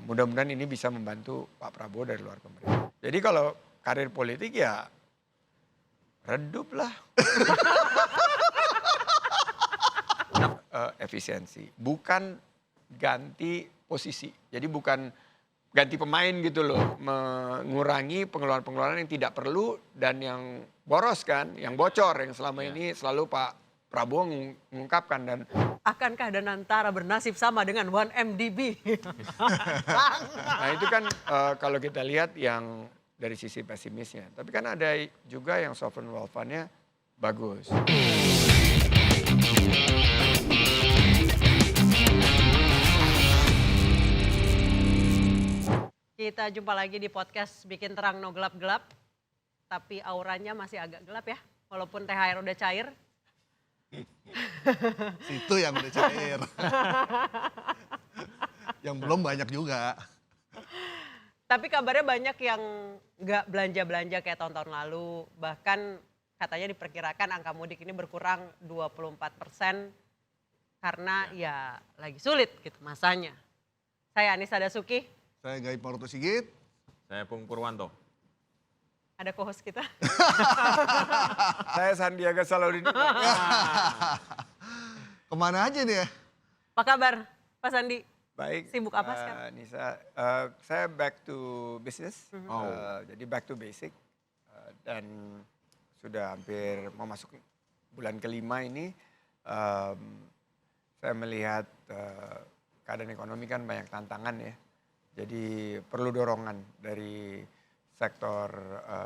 Mudah-mudahan ini bisa membantu Pak Prabowo dari luar pemerintah. Jadi kalau karir politik ya redup lah. Efisiensi, bukan ganti posisi. Jadi bukan ganti pemain gitu loh, mengurangi pengeluaran-pengeluaran yang tidak perlu dan yang boros kan, yang bocor yang selama ini selalu Pak Prabowo mengungkapkan. Dan Akankah Danantara bernasib sama dengan 1MDB? nah itu kan kalau kita lihat yang dari sisi pesimisnya. Tapi kan ada juga yang sovereign wealth fund-nya bagus. Kita jumpa lagi di podcast Bikin Terang No Gelap-Gelap. Tapi auranya masih agak gelap ya, walaupun THR udah cair. Itu yang udah cair. Yang belum banyak juga. Tapi kabarnya banyak yang nggak belanja-belanja kayak tahun-tahun lalu. Bahkan katanya diperkirakan angka mudik ini berkurang 24% karena ya lagi sulit gitu masanya. Saya Anissa Dasuki. Saya Gaib Maruto Sigit. Saya Pung Purwanto. Ada co-host kita. Saya Sandiaga Salahuddin. Kemana aja nih ya? Apa kabar Pak Sandi? Baik. Sibuk apa sekarang? Nisa, saya back to business. Jadi back to basic. Dan sudah hampir mau masuk bulan kelima ini. Saya melihat keadaan ekonomi kan banyak tantangan ya. Jadi perlu dorongan dari sektor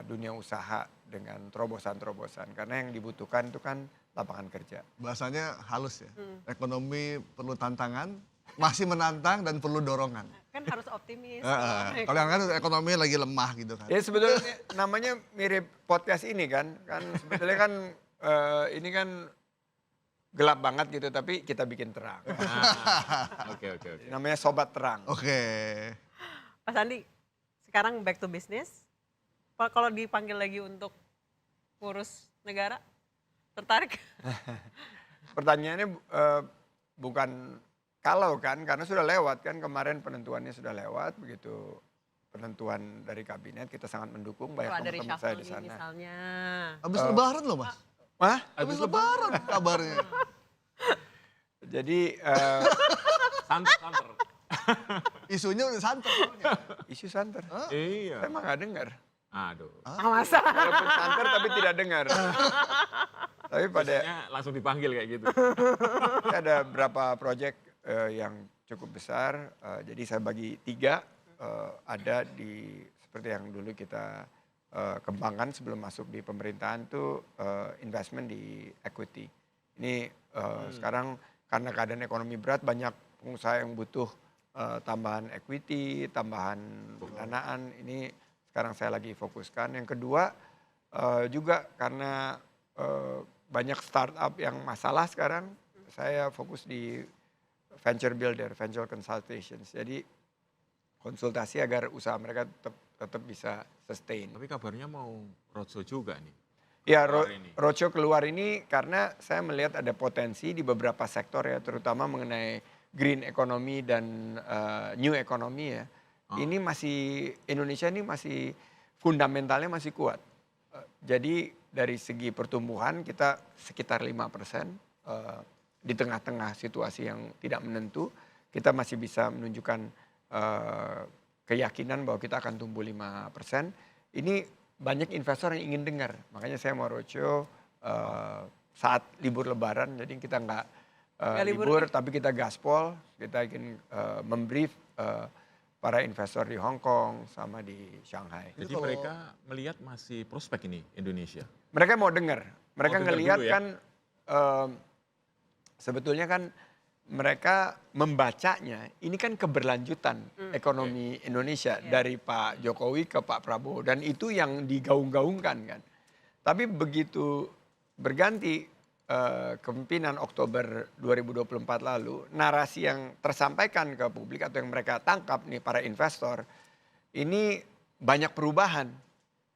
dunia usaha dengan terobosan-terobosan. Karena yang dibutuhkan itu kan lapangan kerja. Bahasanya halus ya. Ekonomi perlu tantangan, masih menantang dan perlu dorongan. Kan harus optimis. Kalau yang kan ekonomi lagi lemah gitu kan. Ya sebetulnya namanya mirip podcast ini kan. Kan sebetulnya kan ini kan gelap banget gitu tapi kita bikin terang. Oke. Namanya Sobat Terang. Oke. Pak Sandi, sekarang back to business. Kalau dipanggil lagi untuk ngurus negara, tertarik? Pertanyaannya bukan kalau kan, karena sudah lewat kan kemarin penentuannya sudah lewat begitu penentuan dari kabinet kita sangat mendukung banyak Kalau ada teman-teman saya di reshuffle sana. misalnya. Habis lebaran loh Mas. Hah? Habis lebaran kabarnya. Jadi Santer. Isunya udah santer. isu santer. Iya. Saya emang nggak dengar. Aduh. Masa? Walaupun santer tapi tidak dengar. Tapi pada Biasanya langsung dipanggil kayak gitu. ada beberapa proyek yang cukup besar. Jadi saya bagi 3 ada di seperti yang dulu kita kembangkan sebelum masuk di pemerintahan tuh investment di equity. Ini sekarang karena keadaan ekonomi berat banyak pengusaha yang butuh tambahan equity, tambahan pendanaan. Ini sekarang saya lagi fokuskan. Yang kedua juga karena banyak startup yang masalah sekarang, saya fokus di venture builder, venture consultations. Jadi konsultasi agar usaha mereka tetap bisa sustain. Tapi kabarnya mau roadshow juga nih. Ya, keluar ini. roadshow keluar ini karena saya melihat ada potensi di beberapa sektor ya, terutama mengenai green economy dan new economy ya. Ini masih, Indonesia ini masih fundamentalnya masih kuat. Jadi dari segi pertumbuhan kita sekitar 5%. Di tengah-tengah situasi yang tidak menentu, kita masih bisa menunjukkan keyakinan bahwa kita akan tumbuh 5%. Ini banyak investor yang ingin dengar, makanya saya mau roadshow saat libur lebaran, jadi kita nggak libur tapi kita gaspol, kita ingin membrief para investor di Hong Kong sama di Shanghai. Jadi mereka melihat masih prospek ini Indonesia. Mereka mau dengar, mereka dengar ngelihat dulu ya. kan sebetulnya kan mereka membacanya ini kan keberlanjutan ekonomi Indonesia dari Pak Jokowi ke Pak Prabowo dan itu yang digaung-gaungkan kan. Tapi begitu berganti kepemimpinan Oktober 2024 lalu, narasi yang tersampaikan ke publik atau yang mereka tangkap nih para investor, ini banyak perubahan.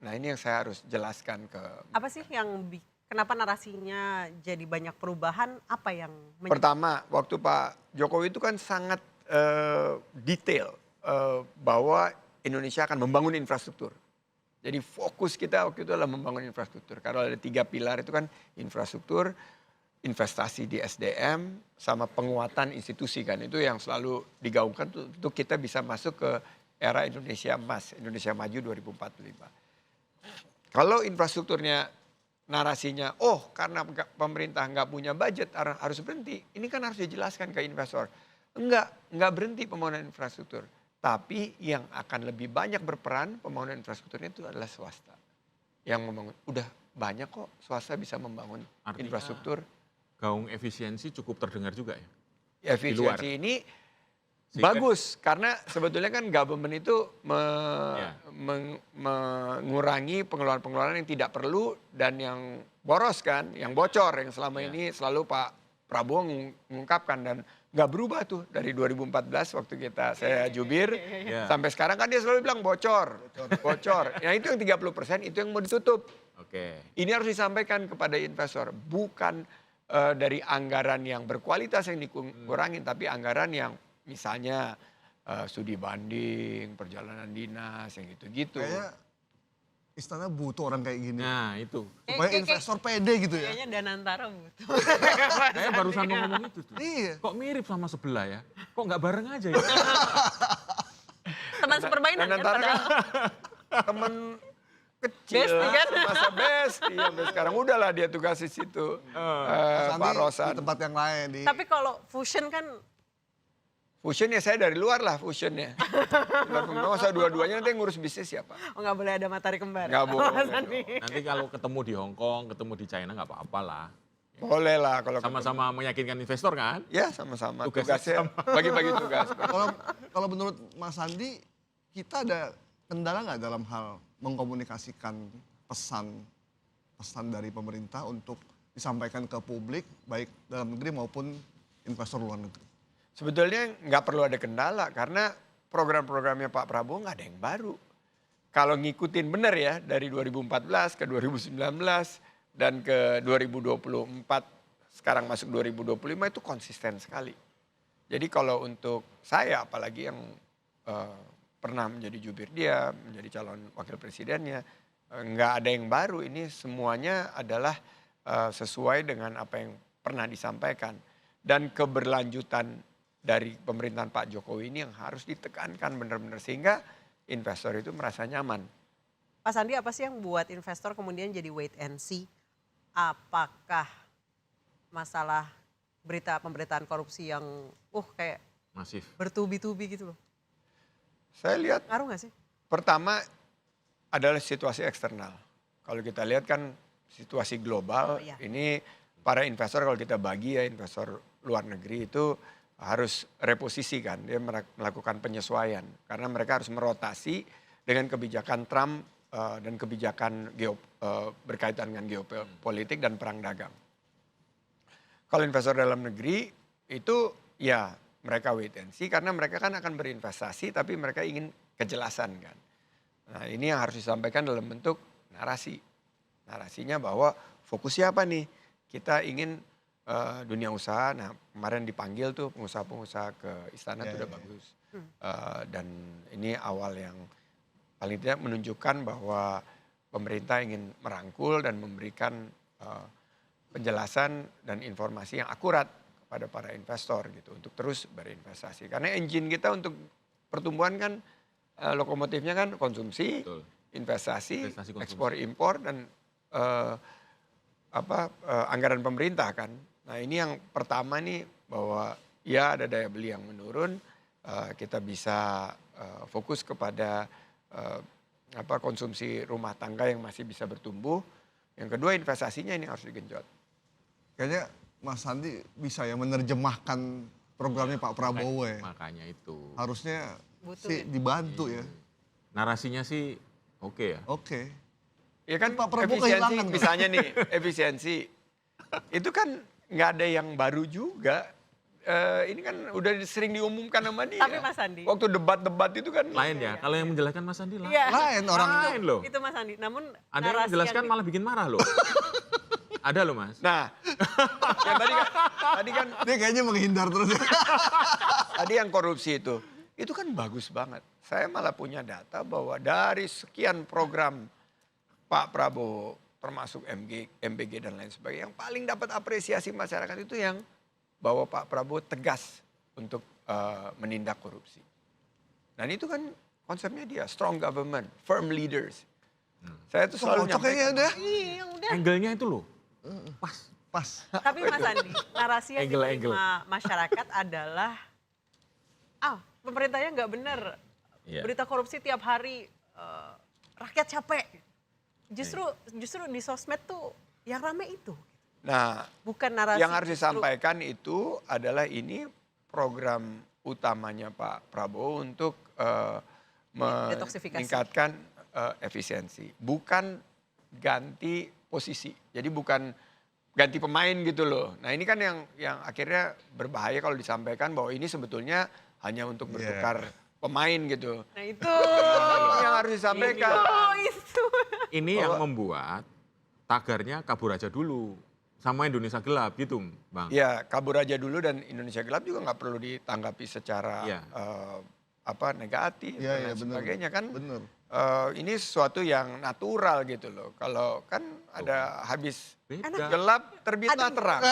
Nah ini yang saya harus jelaskan ke... Apa sih yang kenapa narasinya jadi banyak perubahan? Apa yang Pertama, waktu Pak Jokowi itu kan sangat detail bahwa Indonesia akan membangun infrastruktur. Jadi fokus kita waktu itu adalah membangun infrastruktur. Karena ada 3 pilar itu kan infrastruktur, investasi di SDM, sama penguatan institusi kan. Itu yang selalu digaungkan untuk kita bisa masuk ke era Indonesia Emas, Indonesia Maju 2045. Kalau infrastrukturnya narasinya, oh karena pemerintah nggak punya budget harus berhenti. Ini kan harus dijelaskan ke investor. Enggak berhenti pembangunan infrastruktur. Tapi yang akan lebih banyak berperan pembangunan infrastrukturnya itu adalah swasta. Yang membangun, udah banyak kok swasta bisa membangun Artinya, infrastruktur. Gaung efisiensi cukup terdengar juga ya? Efisiensi ini Sehingga- bagus karena sebetulnya kan government itu Ya. mengurangi pengeluaran-pengeluaran yang tidak perlu dan yang boros kan, yang bocor yang selama Ya. ini selalu Pak Prabowo mengungkapkan dan nggak berubah tuh dari 2014 waktu saya jubir Ya. sampai sekarang kan dia selalu bilang bocor. Ya itu yang 30% itu yang mau ditutup. Oke. Ini harus disampaikan kepada investor, bukan dari anggaran yang berkualitas yang dikurangin, tapi anggaran yang misalnya studi banding, perjalanan dinas, yang gitu-gitu. Kayaknya istana butuh orang kayak gini. Nah itu. Supaya investor pede gitu ya. Kayaknya Danantara butuh. Saya barusan mau ngomong itu tuh. Iya. Kok mirip sama sebelah ya? Kok nggak bareng aja ya? Teman sepermainan kan Danantara padahal. kan temen kecil, Besti kan? masa besti, sampai sekarang udahlah dia tugas di situ. Mas Pak Andi Rosan. di tempat yang lain. Tapi kalau fusion kan Fusion ya saya dari luar lah fusionnya. Masa dua-duanya nanti yang ngurus bisnis siapa? nggak boleh ada matahari kembar. Nggak boleh Mas Andi. Nanti kalau ketemu di Hong Kong, ketemu di China nggak apa-apa lah. Boleh lah kalau Sama-sama meyakinkan investor kan? ya sama-sama Tugasnya tugasnya bagi-bagi tugas. Kalau menurut Mas Andi, kita ada kendala nggak dalam hal mengkomunikasikan pesan dari pemerintah untuk disampaikan ke publik, baik dalam negeri maupun investor luar negeri? Sebetulnya nggak perlu ada kendala karena program-programnya Pak Prabowo nggak ada yang baru. Kalau ngikutin benar ya dari 2014 ke 2019 dan ke 2024 sekarang masuk 2025 itu konsisten sekali. Jadi kalau untuk saya apalagi yang pernah menjadi jubir dia, menjadi calon wakil presidennya, nggak ada yang baru. Ini semuanya adalah sesuai dengan apa yang pernah disampaikan dan keberlanjutan dari pemerintahan Pak Jokowi ini yang harus ditekankan benar-benar sehingga investor itu merasa nyaman. Pak Sandi, apa sih yang buat investor kemudian jadi wait and see? Apakah masalah pemberitaan korupsi yang kayak Masif. bertubi-tubi gitu loh? Saya lihat Ngaruh nggak sih? pertama adalah situasi eksternal. Kalau kita lihat kan situasi global, Oh, iya. ini para investor kalau kita bagi ya investor luar negeri itu harus reposisi kan, dia melakukan penyesuaian karena mereka harus merotasi dengan kebijakan Trump dan kebijakan berkaitan dengan geopolitik dan perang dagang. Kalau investor dalam negeri itu ya mereka wait and see karena mereka kan akan berinvestasi tapi mereka ingin kejelasan kan. Nah ini yang harus disampaikan dalam bentuk narasi. Narasinya bahwa fokusnya apa nih? Kita ingin dunia usaha, nah kemarin dipanggil tuh pengusaha-pengusaha ke istana itu udah bagus. Dan ini awal yang paling tidak menunjukkan bahwa pemerintah ingin merangkul dan memberikan penjelasan dan informasi yang akurat kepada para investor gitu untuk terus berinvestasi. Karena engine kita untuk pertumbuhan kan lokomotifnya kan konsumsi, Betul. investasi, Investasi, konsumsi. ekspor impor dan anggaran pemerintah kan. Nah ini yang pertama nih bahwa ya ada daya beli yang menurun, kita bisa fokus kepada konsumsi rumah tangga yang masih bisa bertumbuh. Yang kedua investasinya ini harus digenjot. Kayaknya Mas Sandi bisa ya menerjemahkan programnya Pak Prabowo ya. Makanya itu. Harusnya Butuh sih ya. dibantu ya. Narasinya sih oke ya. Oke. Ya kan Pak Prabowo efisiensi kehilangan tuh. misalnya nih efisiensi itu kan nggak ada yang baru juga. Ini kan udah sering diumumkan sama dia. Tapi Mas Sandi. Waktu debat-debat itu kan Lain ya. Kalau yang menjelaskan Mas Andi lah. Iya. Lain orang itu. Lain loh. Itu Mas Sandi. Namun Ada yang narasi menjelaskan yang malah bikin marah loh. Ada loh Mas. Nah, yang tadi kan Dia kayaknya menghindar terus. tadi yang korupsi itu. itu kan bagus banget. Saya malah punya data bahwa dari sekian program Pak Prabowo, termasuk MBG dan lain sebagainya, yang paling dapat apresiasi masyarakat itu yang bahwa Pak Prabowo tegas untuk menindak korupsi. Dan itu kan konsepnya dia, strong government, firm leaders. Saya tuh selalu Cocoknya nyampaikan. udah. Iya udah. Angle-nya itu loh. Pas. Tapi Mas Andi, narasi yang Angle. diterima masyarakat adalah, pemerintahnya nggak benar. Iya. Berita korupsi tiap hari, rakyat capek. Justru di sosmed tuh yang rame itu. Nah, Bukan narasi. yang harus justru- disampaikan itu adalah ini program utamanya Pak Prabowo untuk Detoksifikasi. meningkatkan efisiensi. Bukan ganti posisi. Jadi bukan ganti pemain gitu loh. Nah ini kan yang akhirnya berbahaya kalau disampaikan bahwa ini sebetulnya hanya untuk bertukar pemain gitu. Nah itu. Ini yang harus disampaikan. Oh itu. Ini yang membuat tagarnya kabur aja dulu. Sama Indonesia gelap gitu, Bang. Ya, kabur aja dulu dan Indonesia gelap juga nggak perlu ditanggapi secara Iya. negatif Iya, dan iya, lain benar. sebagainya kan. Bener. Ini sesuatu yang natural gitu loh. Kalau kan ada habis Beda. gelap terbitlah terang.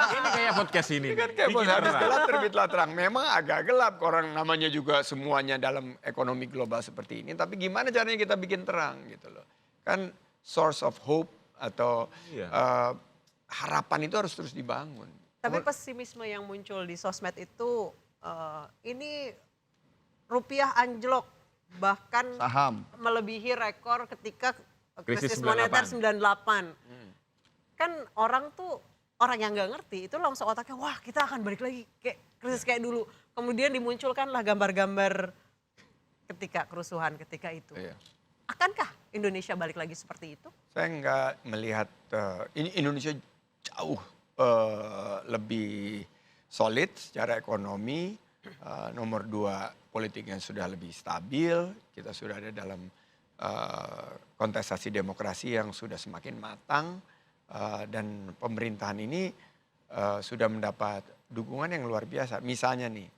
Ini kayak podcast ini. Ini kan nih. kayak Bikin habis terang. gelap terbitlah terang. Memang agak gelap, orang namanya juga semuanya dalam ekonomi global seperti ini. Tapi gimana caranya kita bikin terang gitu loh. Kan source of hope atau Iya. harapan itu harus terus dibangun. Tapi pesimisme yang muncul di sosmed itu, ini rupiah anjlok, bahkan Saham. melebihi rekor ketika krisis Krisis moneter 98. 98. Kan orang tuh, orang yang nggak ngerti itu langsung otaknya, wah kita akan balik lagi kayak krisis kayak dulu. Kemudian dimunculkanlah gambar-gambar ketika kerusuhan ketika itu. Iya. Akankah Indonesia balik lagi seperti itu? Saya nggak melihat ini Indonesia jauh lebih solid secara ekonomi. Nomor 2 politiknya sudah lebih stabil. Kita sudah ada dalam kontestasi demokrasi yang sudah semakin matang. Dan pemerintahan ini sudah mendapat dukungan yang luar biasa. Misalnya nih,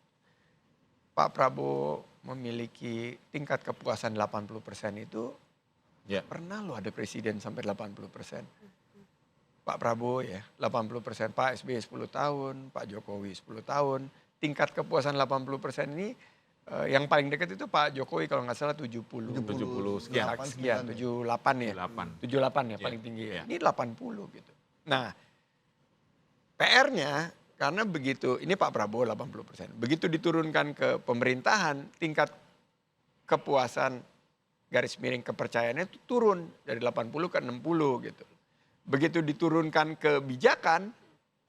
Pak Prabowo memiliki tingkat kepuasan 80% itu. Ya. Pernah loh ada presiden sampai 80%. Pak Prabowo ya 80%, Pak SBY 10 tahun, Pak Jokowi 10 tahun. Tingkat kepuasan 80% ini yang paling dekat itu Pak Jokowi kalau nggak salah 70 sekian. 78 ya. 78. 78 ya Iya, paling tinggi ya. iya. Ini 80 gitu. Nah, PR-nya karena begitu ini Pak Prabowo 80%. Begitu diturunkan ke pemerintahan, tingkat kepuasan garis miring kepercayaannya itu turun dari 80 ke 60 gitu. Begitu diturunkan ke kebijakan,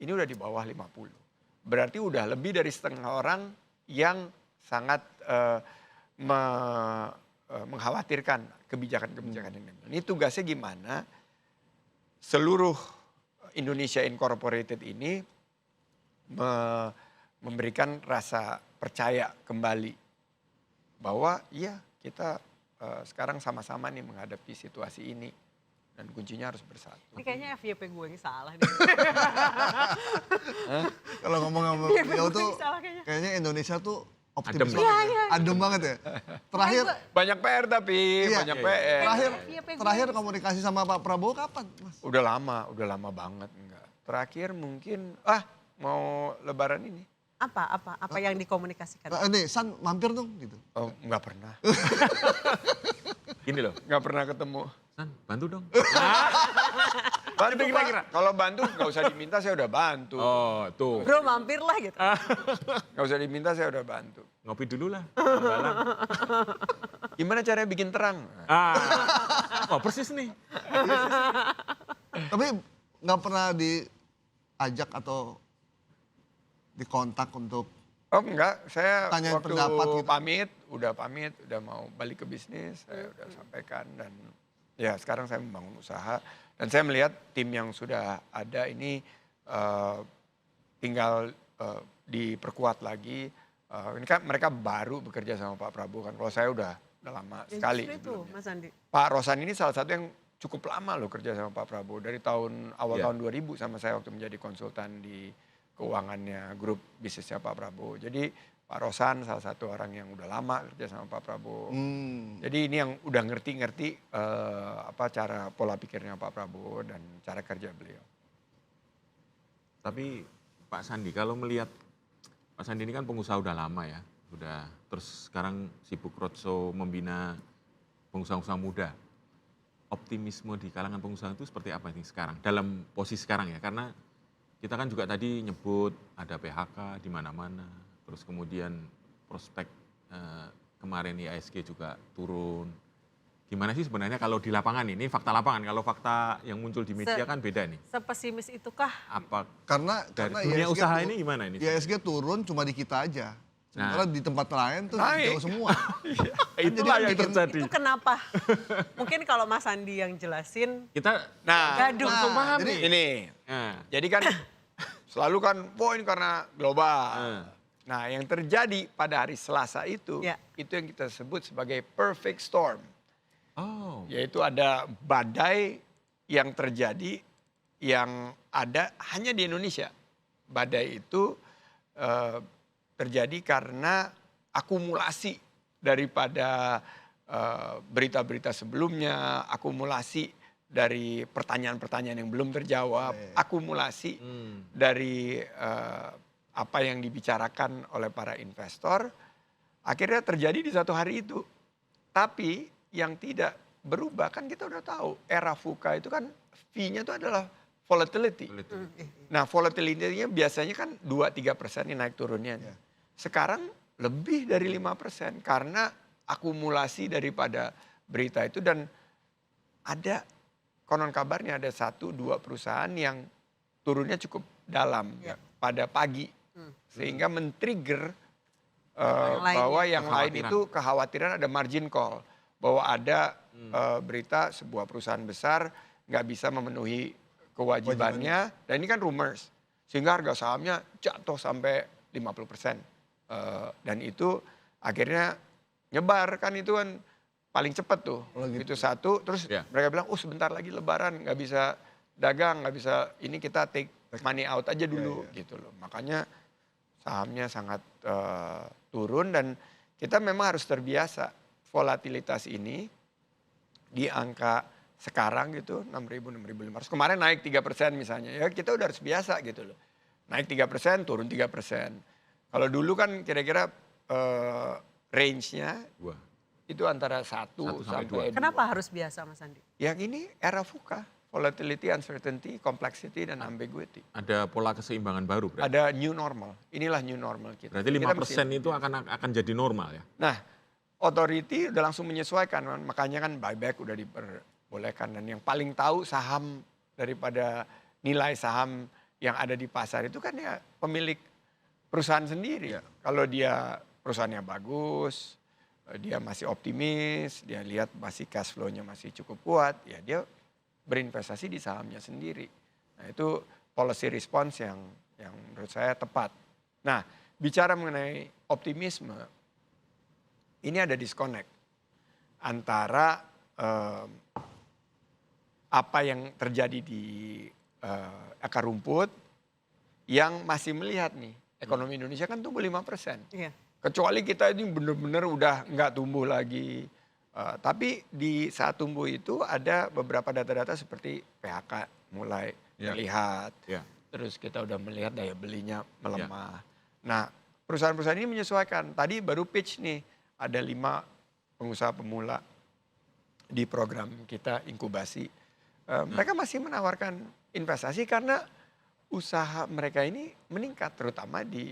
ini udah di bawah 50. Berarti udah lebih dari setengah orang yang sangat mengkhawatirkan kebijakan-kebijakan ini. Ini tugasnya gimana seluruh Indonesia Incorporated ini memberikan rasa percaya kembali bahwa iya kita sekarang sama-sama nih menghadapi situasi ini. Dan kuncinya harus bersatu. Ini kayaknya FYP gue yang salah nih. Kalau ngomong-ngomong Iya, beliau bener, tuh salah kayaknya. kayaknya Indonesia tuh optimis Adem. banget. Iya, iya. Adem banget ya. Terakhir Banyak PR tapi, Iya. banyak Iya, PR. iya. terakhir Iya, Pak, terakhir gue- komunikasi sama Pak Prabowo kapan, Mas? Udah lama banget enggak. Terakhir mungkin mau lebaran ini. Apa yang dikomunikasikan? Nih, San mampir dong gitu. Oh, enggak pernah. Gini loh, Enggak pernah ketemu. San bantu dong. Bantu Itu kira-kira. Pak. Kalau bantu enggak usah diminta saya udah bantu. Oh tuh, Bro mampir lah gitu. Enggak usah diminta saya udah bantu. ngopi dulu lah. Jalan. Gimana caranya bikin terang? Oh persis nih. Tapi nggak pernah diajak atau dikontak untuk Oh enggak, saya Tanyain waktu pendapat gitu. pamit, udah mau balik ke bisnis, saya udah sampaikan dan ya sekarang saya membangun usaha dan saya melihat tim yang sudah ada ini tinggal diperkuat lagi. Ini kan mereka baru bekerja sama Pak Prabowo kan, kalau saya udah lama Ya, sekali justru itu sebelumnya. Mas Andi. Pak Rosan ini salah satu yang cukup lama loh kerja sama Pak Prabowo dari awal Iya. tahun 2000 sama saya waktu menjadi konsultan di keuangannya grup bisnisnya Pak Prabowo. Jadi Pak Rosan salah satu orang yang udah lama kerja sama Pak Prabowo. Jadi ini yang udah ngerti cara pola pikirnya Pak Prabowo dan cara kerja beliau. Tapi Pak Sandi, kalau melihat Pak Sandi ini kan pengusaha udah lama ya, terus sekarang sibuk roadshow membina pengusaha-pengusaha muda. Optimisme di kalangan pengusaha itu seperti apa nih sekarang, dalam posisi sekarang ya? Karena kita kan juga tadi nyebut ada PHK di mana-mana, terus kemudian prospek kemarin IHSG juga turun. Gimana sih sebenarnya kalau di lapangan ini, fakta lapangan, kalau fakta yang muncul di media kan beda nih. Sepesimis itukah? Apa Karena dunia IHSG usaha ini gimana ini? IHSG turun cuma di kita aja. Sementara di tempat lain tuh Naik. jauh semua. Itulah yang terjadi. Itu kenapa? Mungkin kalau Mas Andi yang jelasin. Kita Gaduh. langsung paham jadi nih. Ini, Nah, jadi kan selalu kan poin karena global. Nah yang terjadi pada hari Selasa itu Ya. yang kita sebut sebagai perfect storm. oh, Yaitu ada badai yang terjadi yang ada hanya di Indonesia. Badai itu terjadi karena akumulasi daripada berita-berita sebelumnya, akumulasi dari pertanyaan-pertanyaan yang belum terjawab, akumulasi dari apa yang dibicarakan oleh para investor, akhirnya terjadi di satu hari itu. Tapi yang tidak berubah kan kita udah tahu, era VUCA itu kan V-nya itu adalah volatility. Nah volatility-nya biasanya kan 2-3% ini naik turunnya. Sekarang lebih dari 5% karena akumulasi daripada berita itu dan ada konon kabarnya ada 1-2 perusahaan yang turunnya cukup dalam pada pagi. Sehingga men-trigger bahwa yang lain itu kekhawatiran ada margin call. Bahwa ada berita sebuah perusahaan besar nggak bisa memenuhi kewajibannya. Dan ini kan rumors. Sehingga harga sahamnya jatuh sampai 50%. Dan itu akhirnya nyebar kan itu kan paling cepat tuh. Itu satu, terus mereka bilang, sebentar lagi lebaran nggak bisa dagang, nggak bisa, ini kita take money out aja dulu gitu loh. Makanya sahamnya sangat turun dan kita memang harus terbiasa volatilitas ini di angka sekarang gitu 6.000, 6.500. Kemarin naik 3% misalnya, ya kita udah harus biasa gitu loh. Naik 3%, turun 3%. Kalau dulu kan kira-kira range-nya itu antara 1 sampai 2. Kenapa harus biasa Mas Andi? Yang ini era VUCA, volatility, uncertainty, complexity, dan ambiguity. ada pola keseimbangan baru berarti. Ada new normal, inilah new normal kita. Berarti Kita 5% itu akan jadi normal ya? Nah, authority udah langsung menyesuaikan, makanya kan buyback udah diperbolehkan. Dan yang paling tahu saham daripada nilai saham yang ada di pasar itu kan ya pemilik perusahaan sendiri. Kalau dia perusahaannya bagus, dia masih optimis, dia lihat masih cash flow-nya masih cukup kuat, ya dia berinvestasi di sahamnya sendiri. Nah itu policy response yang menurut saya tepat. Nah bicara mengenai optimisme, ini ada disconnect antara apa yang terjadi di akar rumput yang masih melihat nih, ekonomi Indonesia kan tumbuh 5%. Iya. Kecuali kita ini benar-benar udah nggak tumbuh lagi. Tapi di saat tumbuh itu ada beberapa data-data seperti PHK mulai terlihat. Terus kita udah melihat daya belinya melemah. Nah perusahaan-perusahaan ini menyesuaikan. Tadi baru pitch nih, ada 5 pengusaha pemula di program kita inkubasi. Mereka masih menawarkan investasi karena usaha mereka ini meningkat, terutama di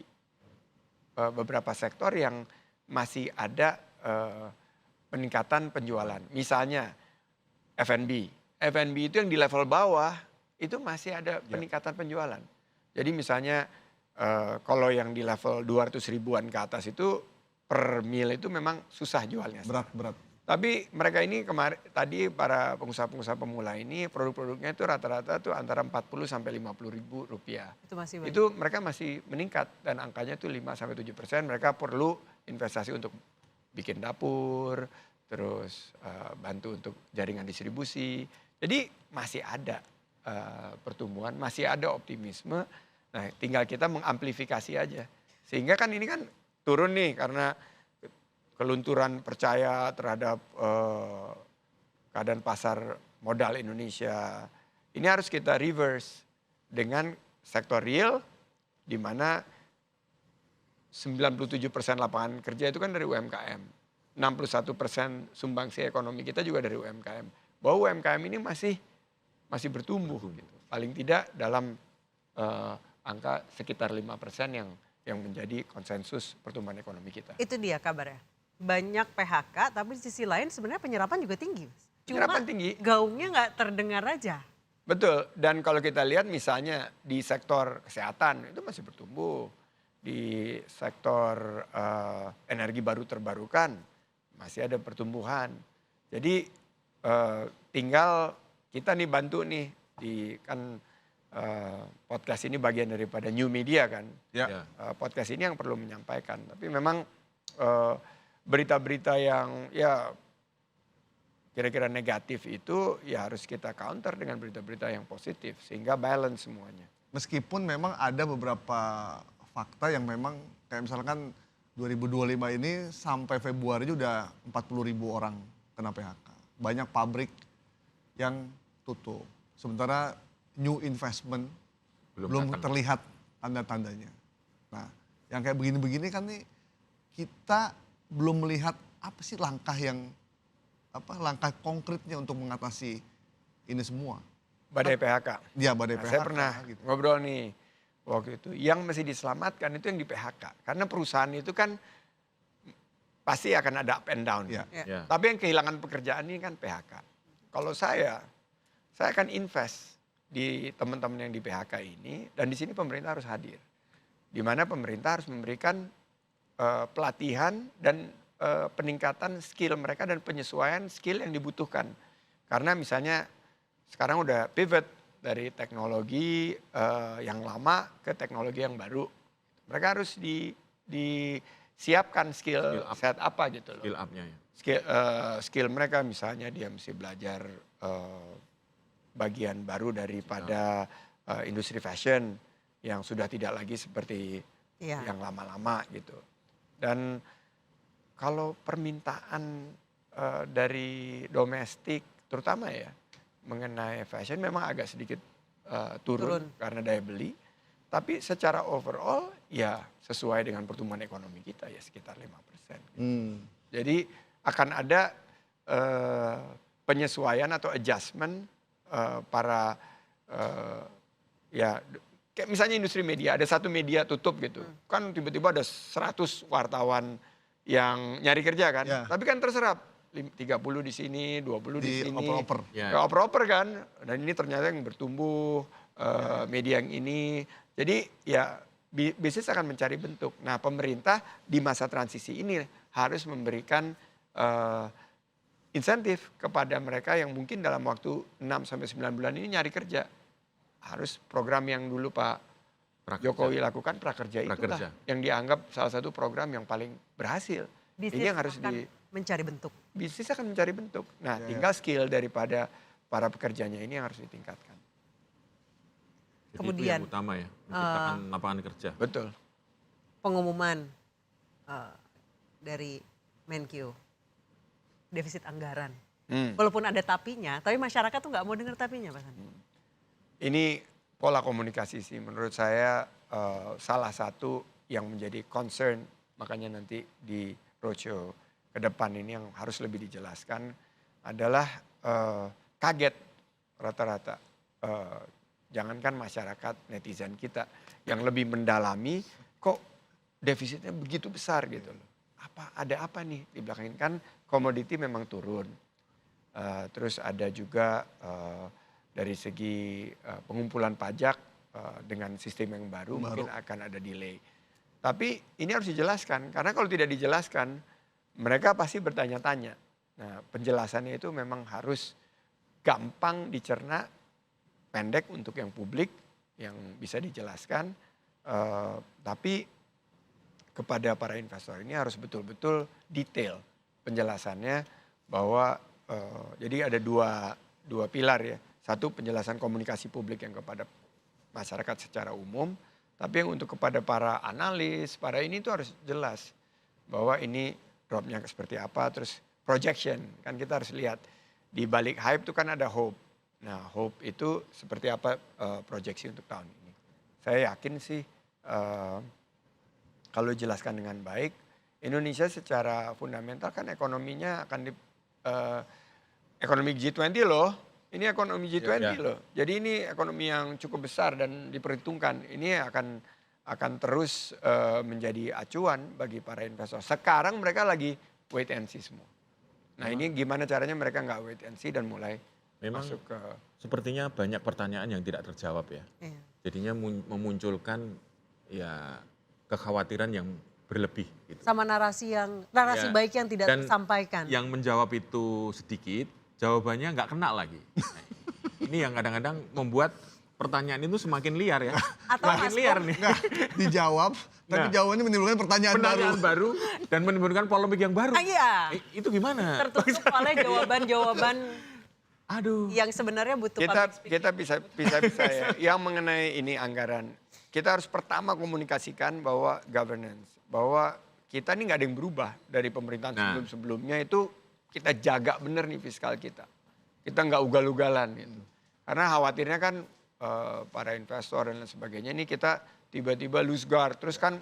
beberapa sektor yang masih ada peningkatan penjualan. Misalnya F&B. F&B itu yang di level bawah itu masih ada peningkatan penjualan. Jadi misalnya kalau yang di level 200 ribuan ke atas itu per meal itu memang susah jualnya. Berat. Tapi mereka ini tadi para pengusaha-pengusaha pemula ini produk-produknya itu rata-rata tuh antara 40 sampai 50 ribu rupiah. Itu masih banyak. Itu mereka masih meningkat dan angkanya itu 5 sampai 7%. Mereka perlu investasi untuk bikin dapur, terus bantu untuk jaringan distribusi. Jadi masih ada pertumbuhan, masih ada optimisme. Nah, tinggal kita mengamplifikasi aja. Sehingga kan ini kan turun nih karena kelunturan percaya terhadap keadaan pasar modal Indonesia. Ini harus kita reverse dengan sektor real, di mana 97% lapangan kerja itu kan dari UMKM. 61% sumbangsi ekonomi kita juga dari UMKM. Bahwa UMKM ini masih bertumbuh. Gitu. Paling tidak dalam angka sekitar 5% yang menjadi konsensus pertumbuhan ekonomi kita. Itu dia kabarnya. Banyak PHK, tapi di sisi lain sebenarnya penyerapan juga tinggi. Penyerapan Cuma tinggi. gaungnya nggak terdengar aja. Betul, dan kalau kita lihat misalnya di sektor kesehatan itu masih bertumbuh. Di sektor energi baru terbarukan masih ada pertumbuhan. Jadi tinggal kita nih bantu nih di kan podcast ini bagian daripada new media kan. Ya. Podcast ini yang perlu menyampaikan. Tapi memang berita-berita yang ya kira-kira negatif itu ya harus kita counter dengan berita-berita yang positif sehingga balance semuanya. Meskipun memang ada beberapa fakta yang memang kayak misalkan 2025 ini sampai Februari udah 40.000 orang kena PHK. Banyak pabrik yang tutup. Sementara new investment belum terlihat tanda-tandanya. Nah, yang kayak begini-begini kan nih kita belum melihat apa sih langkah konkretnya untuk mengatasi ini semua. Badai PHK. Dia badai PHK. Saya pernah gitu. ngobrol nih waktu itu. Yang mesti diselamatkan itu yang di PHK. Karena perusahaan itu kan pasti akan ada up and down. Ya. Ya. Tapi yang kehilangan pekerjaan ini kan PHK. Kalau saya akan invest di teman-teman yang di PHK ini. Dan di sini pemerintah harus hadir. Di mana pemerintah harus memberikan pelatihan dan peningkatan skill mereka dan penyesuaian skill yang dibutuhkan. Karena misalnya sekarang udah pivot dari teknologi yang lama ke teknologi yang baru. Mereka harus disiapkan skill set apa gitu loh. Skill up-nya ya. Skill mereka misalnya dia mesti belajar bagian baru daripada industri fashion yang sudah tidak lagi seperti yang lama-lama gitu. Dan kalau permintaan dari domestik terutama ya mengenai fashion memang agak sedikit turun karena daya beli. Tapi secara overall ya sesuai dengan pertumbuhan ekonomi kita ya sekitar 5%. Jadi akan ada penyesuaian atau adjustment para ya kayak misalnya industri media, ada satu media tutup gitu. Kan tiba-tiba ada 100 wartawan yang nyari kerja kan. Ya. Tapi kan terserap 30 di sini, 20 di sini. Oper-oper. Ya. Oper-oper kan. Dan ini ternyata yang bertumbuh media yang ini. Jadi ya bisnis akan mencari bentuk. Nah pemerintah di masa transisi ini harus memberikan insentif kepada mereka yang mungkin dalam waktu 6-9 bulan ini nyari kerja. Harus program yang dulu Pak Jokowi lakukan prakerja itulah yang dianggap salah satu program yang paling berhasil. Bisnis ini yang harus akan mencari bentuk. Bisnis akan mencari bentuk. Nah, tinggal skill daripada para pekerjanya ini yang harus ditingkatkan. Jadi Kemudian, itu yang utama ya, menciptakan lapangan kerja. Betul. Pengumuman dari Menkyu, defisit anggaran. Walaupun ada tapinya, tapi masyarakat tuh nggak mau dengar tapinya Pak Sandi. Ini pola komunikasi sih menurut saya salah satu yang menjadi concern, makanya nanti di roadshow ke depan ini yang harus lebih dijelaskan adalah kaget rata-rata. Jangankan masyarakat, netizen kita yang lebih mendalami kok defisitnya begitu besar gitu loh. Ada apa nih di belakang ini, kan komoditi memang turun. Terus ada juga dari segi pengumpulan pajak dengan sistem yang baru mungkin akan ada delay. Tapi ini harus dijelaskan karena kalau tidak dijelaskan mereka pasti bertanya-tanya. Nah penjelasannya itu memang harus gampang dicerna, pendek untuk yang publik yang bisa dijelaskan. Tapi kepada para investor ini harus betul-betul detail penjelasannya bahwa jadi ada dua pilar ya. Satu penjelasan komunikasi publik yang kepada masyarakat secara umum. Tapi yang untuk kepada para analis, para ini itu harus jelas bahwa ini dropnya seperti apa, terus projection kan kita harus lihat di balik hype itu kan ada hope. Nah hope itu seperti apa proyeksi untuk tahun ini. Saya yakin sih kalau dijelaskan dengan baik, Indonesia secara fundamental kan ekonominya akan ekonomi G20 loh. Ini ekonomi G20 loh. Jadi ini ekonomi yang cukup besar dan diperhitungkan. Ini akan terus menjadi acuan bagi para investor. Sekarang mereka lagi wait and see semua. Nah ini gimana caranya mereka nggak wait and see dan mulai Memang masuk ke... sepertinya banyak pertanyaan yang tidak terjawab ya. Iya. Jadinya memunculkan ya kekhawatiran yang berlebih gitu. Sama narasi Ya, baik yang tidak dan tersampaikan. Yang menjawab itu sedikit, jawabannya nggak kena lagi. Nah, ini yang kadang-kadang membuat pertanyaan itu semakin liar ya. Atau Semakin Mas liar Bob, nih. Nggak dijawab, tapi Nah. jawabannya menimbulkan pertanyaan Pertanyaan baru. baru dan menimbulkan polemik yang baru. Iya. Itu gimana? Tertutup oleh jawaban-jawaban Aduh. yang sebenarnya butuh public speaking. Kita bisa ya. Yang mengenai ini anggaran, kita harus pertama komunikasikan bahwa governance, bahwa kita ini nggak ada yang berubah dari pemerintahan Nah. sebelum-sebelumnya itu kita jaga bener nih fiskal kita. Kita nggak ugal-ugalan gitu. Karena khawatirnya kan para investor dan lain sebagainya ini kita tiba-tiba lose guard. Terus kan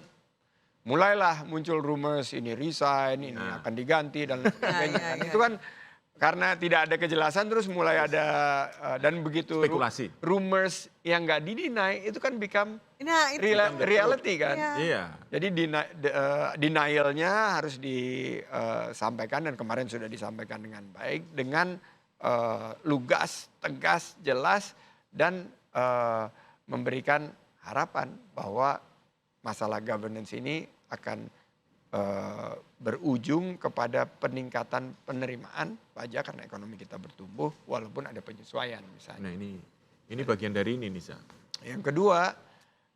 mulailah muncul rumors ini resign, ini akan diganti dan lain sebagainya. Ya, Kan ya, itu kan karena tidak ada kejelasan terus mulai ada dan begitu Spekulasi. rumors yang nggak didinai itu kan become Nah, itu reality kan. Iya. Iya. Jadi denialnya harus disampaikan dan kemarin sudah disampaikan dengan baik dengan lugas, tegas, jelas dan memberikan harapan bahwa masalah governance ini akan berujung kepada peningkatan penerimaan pajak karena ekonomi kita bertumbuh walaupun ada penyesuaian misalnya. Nah ini bagian dari ini Nisa. Yang kedua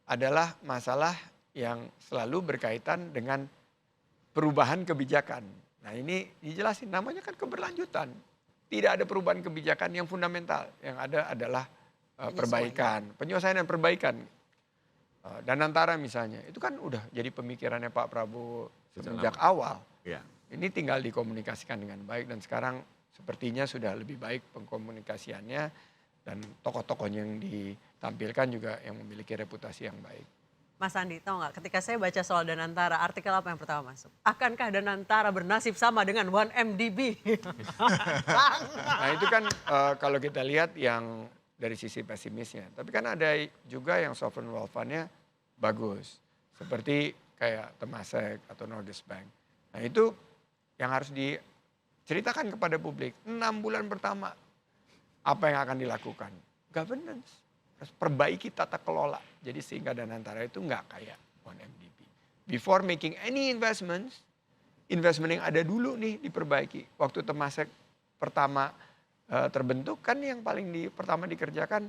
adalah masalah yang selalu berkaitan dengan perubahan kebijakan. Nah ini dijelasin namanya kan keberlanjutan. Tidak ada perubahan kebijakan yang fundamental. Yang ada adalah perbaikan, penyelesaian dan perbaikan. Dan antara misalnya, itu kan udah jadi pemikirannya Pak Prabowo sejak awal. Ya. Ini tinggal dikomunikasikan dengan baik dan sekarang sepertinya sudah lebih baik pengkomunikasiannya dan tokoh-tokohnya yang ditampilkan juga yang memiliki reputasi yang baik. Mas Andi, tahu nggak? Ketika saya baca soal Danantara, artikel apa yang pertama masuk? Akankah Danantara bernasib sama dengan 1MDB? Nah itu kan kalau kita lihat yang dari sisi pesimisnya. Tapi kan ada juga yang sovereign wealth fund-nya bagus. Seperti kayak Temasek atau Norges Bank. Nah itu yang harus diceritakan kepada publik. 6 bulan pertama apa yang akan dilakukan? Governance. Harus perbaiki tata kelola. Jadi sehingga Danantara itu nggak kayak 1MDB. Before making any investments, investment yang ada dulu nih diperbaiki. Waktu Temasek pertama terbentuk kan yang paling pertama dikerjakan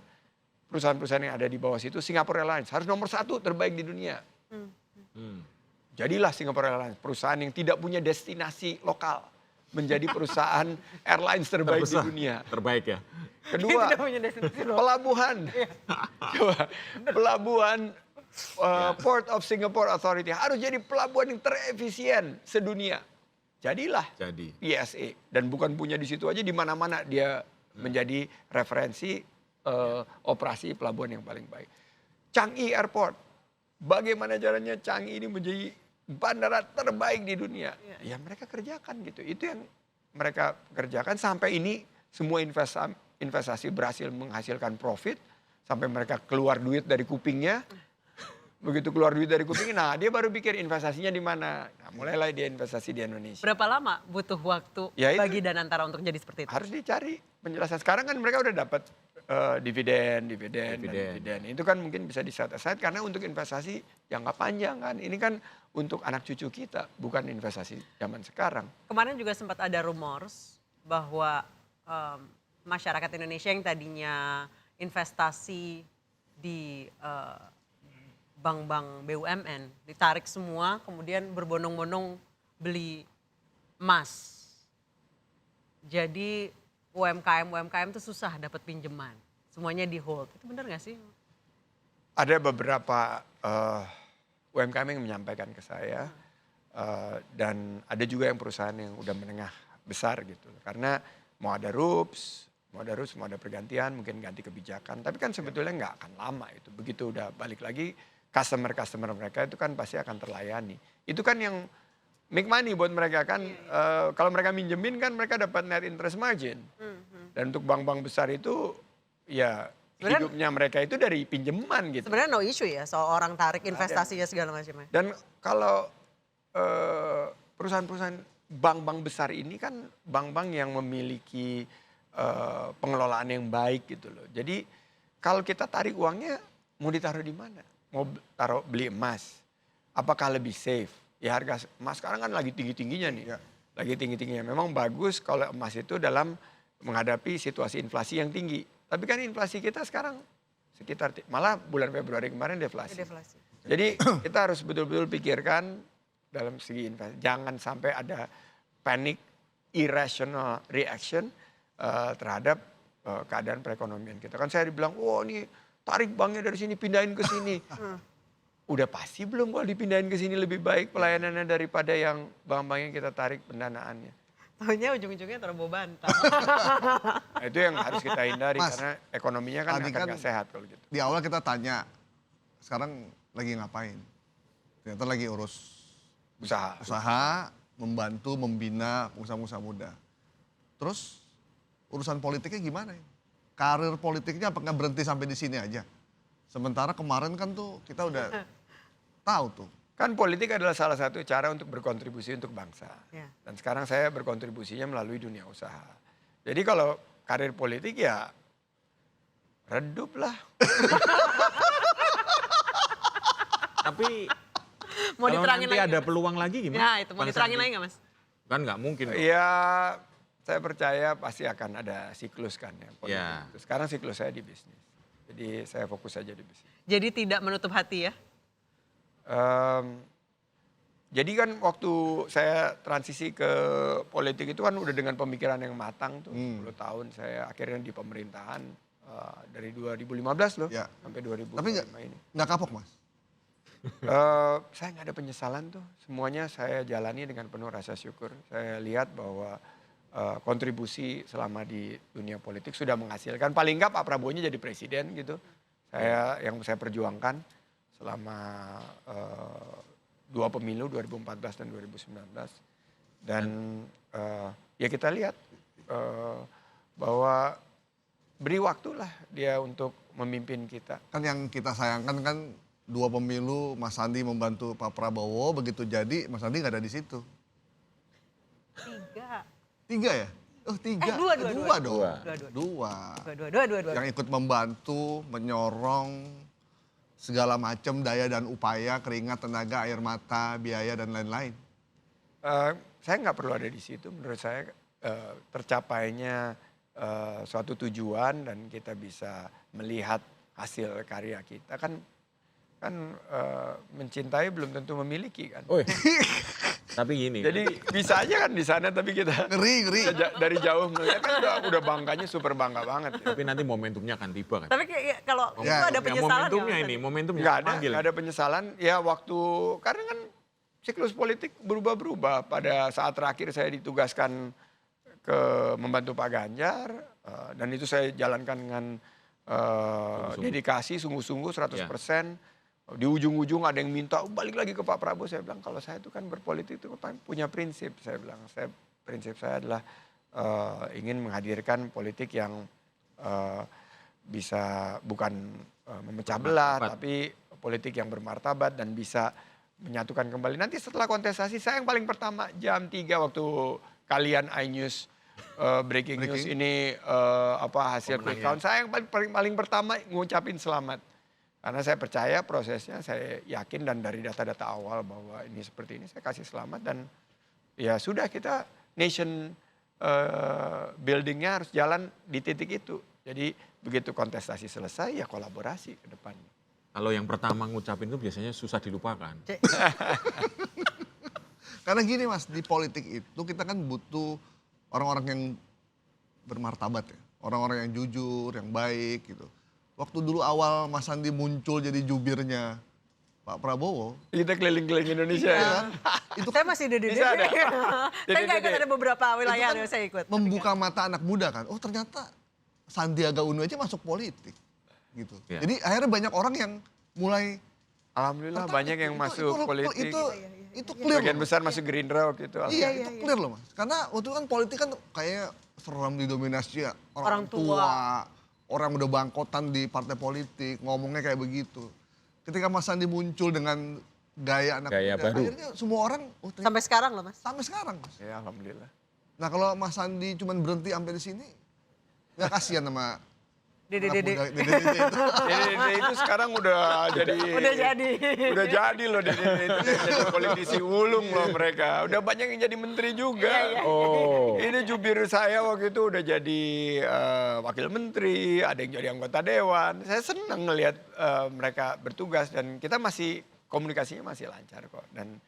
perusahaan-perusahaan yang ada di bawah situ Singapore Airlines. Harus nomor 1 terbaik di dunia. Jadilah Singapore Airlines perusahaan yang tidak punya destinasi lokal. Menjadi perusahaan airlines terbaik di dunia. Terbaik ya. Kedua, Tidak punya destinasi lokal. pelabuhan. Coba, pelabuhan Port of Singapore Authority harus jadi pelabuhan yang terefisien sedunia. Jadilah Jadi. PSA dan bukan punya di situ aja di mana-mana dia menjadi referensi operasi pelabuhan yang paling baik. Changi Airport, bagaimana caranya Changi ini menjadi bandara terbaik di dunia? Ya mereka kerjakan gitu. Itu yang mereka kerjakan sampai ini semua investasi berhasil menghasilkan profit sampai mereka keluar duit dari kupingnya. Begitu keluar duit dari kupingnya, nah dia baru pikir investasinya di mana. Nah, mulailah dia investasi di Indonesia. Berapa lama butuh waktu Ya itu. bagi Danantara untuk jadi seperti itu? Harus dicari penjelasan. Sekarang kan mereka udah dapat dividen. Itu kan mungkin bisa di set aside karena untuk investasi jangka panjang kan. Ini kan untuk anak cucu kita, bukan investasi zaman sekarang. Kemarin juga sempat ada rumors bahwa masyarakat Indonesia yang tadinya investasi di bank-bank BUMN ditarik semua, kemudian berbondong-bondong beli emas. Jadi UMKM itu susah dapat pinjaman, semuanya di hold. Itu benar nggak sih? Ada beberapa UMKM yang menyampaikan ke saya. Dan ada juga yang perusahaan yang udah menengah besar gitu. Karena mau ada RUPS, mau ada pergantian, mungkin ganti kebijakan. Tapi kan sebetulnya nggak akan lama itu. Begitu udah balik lagi, customer mereka itu kan pasti akan terlayani. Itu kan yang make money buat mereka kan. Kalau mereka minjemin kan mereka dapat net interest margin. Dan untuk bank-bank besar itu ya hidupnya mereka itu dari pinjaman gitu. Sebenarnya no issue ya soal orang tarik investasinya segala macamnya. Dan kalau perusahaan-perusahaan bank-bank besar ini kan bank-bank yang memiliki pengelolaan yang baik gitu loh. Jadi kalau kita tarik uangnya mau ditaruh di mana? Mau taruh beli emas? Apakah lebih safe? Ya harga emas sekarang kan lagi tinggi-tingginya nih. Lagi tinggi-tingginya. Memang bagus kalau emas itu dalam menghadapi situasi inflasi yang tinggi. Tapi kan inflasi kita sekarang sekitar, malah bulan Februari kemarin deflasi. Jadi kita harus betul-betul pikirkan dalam segi investasi. Jangan sampai ada panic, irrational reaction terhadap keadaan perekonomian kita. Kan saya dibilang, oh ini tarik banknya dari sini, pindahin ke sini. Udah pasti belum kalau dipindahin ke sini lebih baik pelayanannya daripada yang bank-bank yang kita tarik pendanaannya. Tahunya ujung-ujungnya terbawa bantal. Nah, itu yang harus kita hindari Mas, karena ekonominya kan tadi akan kan nggak sehat kalau gitu. Di awal kita tanya, sekarang lagi ngapain? Ternyata lagi urus usaha, membantu, membina pengusaha-pengusaha muda. Terus urusan politiknya gimana? Karir politiknya apakah berhenti sampai di sini aja? Sementara kemarin kan tuh kita udah tahu tuh. Kan politik adalah salah satu cara untuk berkontribusi untuk bangsa. Ya. Dan sekarang saya berkontribusinya melalui dunia usaha. Jadi kalau karir politik ya redup lah. Tapi Mau kalau diterangin nanti lagi ada nggak, Mas? peluang lagi gimana? Ya itu mau Bang diterangin Sandi? lagi nggak Mas? Kan nggak mungkin. dong. Ya saya percaya pasti akan ada siklus kan ya politik. Ya. Sekarang siklus saya di bisnis. Jadi saya fokus saja di bisnis. Jadi tidak menutup hati ya? Jadi kan waktu saya transisi ke politik itu kan udah dengan pemikiran yang matang tuh. 10 tahun saya akhirnya di pemerintahan dari 2015 loh Ya. sampai 2025 Tapi ini. nggak kapok Mas? Saya nggak ada penyesalan tuh. Semuanya saya jalani dengan penuh rasa syukur. Saya lihat bahwa kontribusi selama di dunia politik sudah menghasilkan. Paling nggak Pak Prabowo-nya jadi presiden gitu. Yang saya perjuangkan selama 2 pemilu 2014 dan 2019. Dan ya kita lihat bahwa beri waktulah dia untuk memimpin kita. Kan yang kita sayangkan kan 2 pemilu Mas Sandi membantu Pak Prabowo, begitu jadi Mas Sandi nggak ada di situ. 3 ya? Oh 3. Dua dong. Dua. Yang ikut membantu, menyorong segala macam daya dan upaya, keringat, tenaga, air mata, biaya dan lain-lain. Saya nggak perlu ada di situ. Menurut saya tercapainya suatu tujuan dan kita bisa melihat hasil karya kita kan mencintai belum tentu memiliki kan. Oh, tapi gini. Jadi bisa aja kan di sana tapi kita Ngeri. dari jauh melihat kan udah bangkanya super bangga banget. Ya. Tapi nanti momentumnya akan tiba kan. Tapi kalau itu Ya. ada penyesalan Momentumnya nggak, Mas ini, Andi? momentumnya Nggak panggil. ada penyesalan. Ya waktu karena kan siklus politik berubah-berubah. Pada saat terakhir saya ditugaskan ke membantu Pak Ganjar dan itu saya jalankan dengan dedikasi sungguh-sungguh 100%. Di ujung-ujung ada yang minta balik lagi ke Pak Prabowo. Saya bilang kalau saya itu kan berpolitik itu punya prinsip. Saya bilang prinsip saya adalah ingin menghadirkan politik yang bisa bukan memecah belah, tapi politik yang bermartabat dan bisa menyatukan kembali. Nanti setelah kontestasi saya yang paling pertama jam 3 waktu kalian iNews breaking news ini hasil quick count. Saya yang paling pertama ngucapin selamat. Karena saya percaya prosesnya, saya yakin dan dari data-data awal bahwa ini seperti ini saya kasih selamat dan ya sudah kita nation buildingnya harus jalan di titik itu. Jadi begitu kontestasi selesai ya kolaborasi ke depannya. Kalau yang pertama ngucapin itu biasanya susah dilupakan. Karena gini Mas, di politik itu kita kan butuh orang-orang yang bermartabat ya. Orang-orang yang jujur, yang baik gitu. Waktu dulu awal Mas Sandi muncul jadi jubirnya Pak Prabowo. Kita keliling-keliling Indonesia ya. Itu Saya masih di Bisa ada. Saya nggak ikut, ada beberapa wilayah kan yang saya ikut. membuka mata anak muda kan. Oh ternyata Sandiaga Uno aja masuk politik gitu. Ya. Jadi akhirnya banyak orang yang mulai Alhamdulillah tertarik. banyak yang masuk politik. Itu clear Bagian loh. besar masuk Gerindra waktu itu. Iya, itu clear loh Mas. Karena waktu itu kan politik kan kayak seram didominasi ya Orang orang tua. tua, orang udah bangkotan di partai politik, ngomongnya kayak begitu. Ketika Mas Sandi muncul dengan gaya anak Gaya muda, baru. akhirnya semua orang ternyata Sampai sekarang loh Mas. sampai sekarang Mas. Ya Alhamdulillah. Nah kalau Mas Sandi cuma berhenti sampai di sini, nggak kasihan sama anak Dede. muda Dede itu. Dede itu sekarang udah jadi. Udah jadi. Udah jadi loh Dede itu. Jadi politisi ulung loh mereka. Udah banyak yang jadi menteri juga. Iya, iya. Oh. Ini jubir saya waktu itu udah jadi wakil menteri, ada yang jadi anggota dewan. Saya senang ngelihat mereka bertugas dan kita masih komunikasinya masih lancar kok. Dan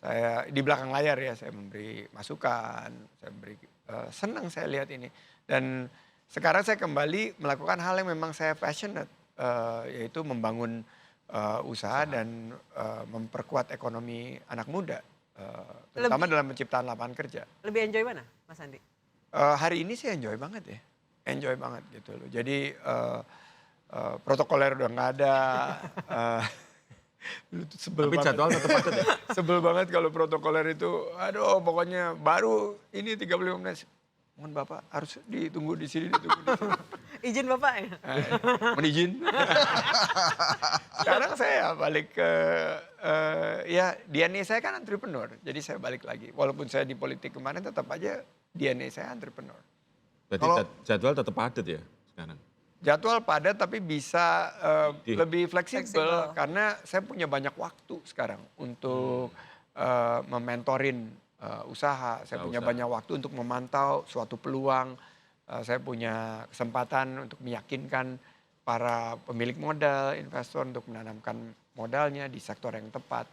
saya di belakang layar ya saya memberi masukan, saya memberi senang saya lihat ini. Dan sekarang saya kembali melakukan hal yang memang saya passionate, yaitu membangun usaha dan memperkuat ekonomi anak muda, terutama dalam penciptaan lapangan kerja. Lebih enjoy mana Mas Andi? Hari ini saya enjoy banget ya, enjoy banget gitu loh. Jadi protokoler udah nggak ada. Dulu tuh sebel Tapi banget. jadwal tetap padat ya? Sebel banget kalau protokoler itu, aduh pokoknya baru ini 35 menit. Mohon Bapak harus ditunggu di sini, ditunggu di sini. Izin Bapak ya? Mohon izin. Sekarang saya balik ke, ya DNA saya kan entrepreneur. Jadi saya balik lagi. Walaupun saya di politik kemarin tetap aja DNA saya entrepreneur. Berarti Kalau- jadwal tetap padat ya sekarang? Jadwal padat tapi bisa lebih Fleksibel. fleksibel. Karena saya punya banyak waktu sekarang untuk mementorin usaha. Saya punya Usaha. banyak waktu untuk memantau suatu peluang. Saya punya kesempatan untuk meyakinkan para pemilik modal, investor untuk menanamkan modalnya di sektor yang tepat.